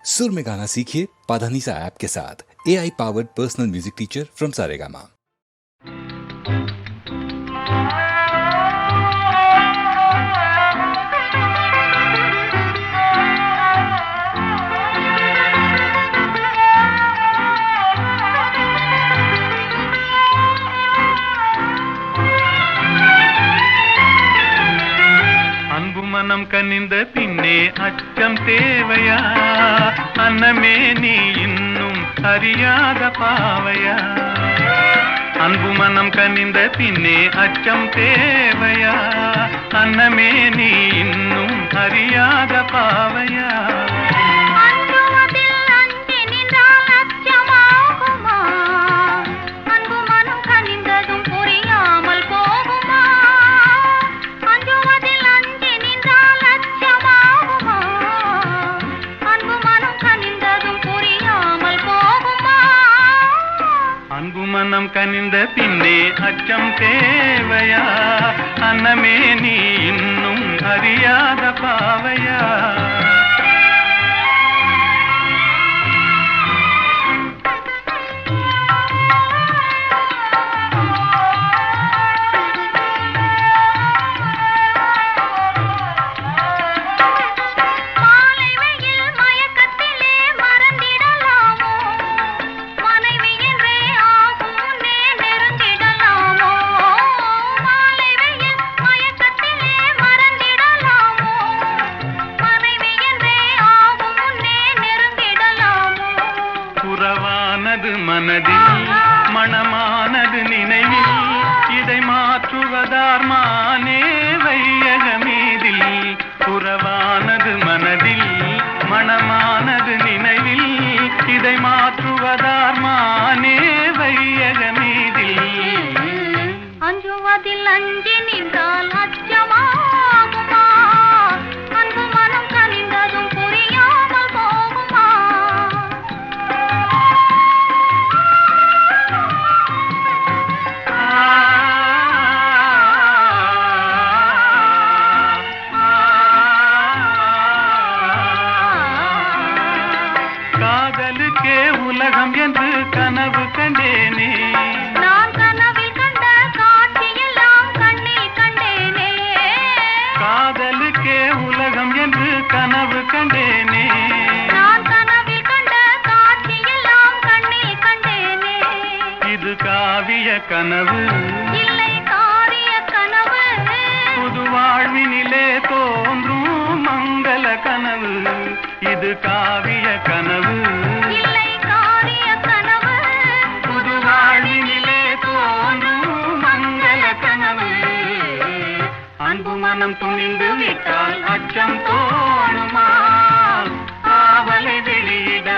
सुर में गाना सीखिए पाधानीसा ऐप के साथ। AI powered personal music teacher from Saregama. மனம் கனிந்த பின்னே அச்சம் தேவையா? அன்னமே நீ இன்னும் அறியாத பாவையா? அன்பு மனம் கனிந்த பின்னே அச்சம் தேவையா? அன்னமே நீ இன்னும் அறியாத பாவையா? மனம் கனிந்த பின்னே அச்சம் தேவையா? அன்னமே நீ இன்னும் அறியாத பாவையா? மனதில் மணமானது நினைவில் இதை மாற்றுவதார் மானே வையகமீதில். புறவானது மனதில் மணமானது நினைவில் இதை மாற்றுவதார் மானே வையகமீதில். அஞ்சுவதில் அஞ்சி நின்றால் அச்சமாகுமா? அன்பு மனம் கனிந்ததும் புரியாமல் போகுமா? காதலுக்கே உலகம் என்று கனவு கண்டேனே. நான் கனவில் கண்ட காட்சியெல்லாம் கண்ணில் கண்டேனே. காதலுக்கே உலகம் என்று கனவு கண்டேனே. நான் கனவில் கண்ட காட்சியெல்லாம் கண்ணில் கண்டேனே. இது காவிய கனவு இல்லை காரிய கனவு. புது வாழ்வினிலே தோன்றும் மங்கள கனவு. இது காவிய கனவு இல்லை காரிய கனவு. புது வாழ்வினிலே தோன்றும் மங்கள கனவு. அன்பு மனம் துணிந்து விட்டால் அச்சம் தோணுமா? ஆவலை வெளியிட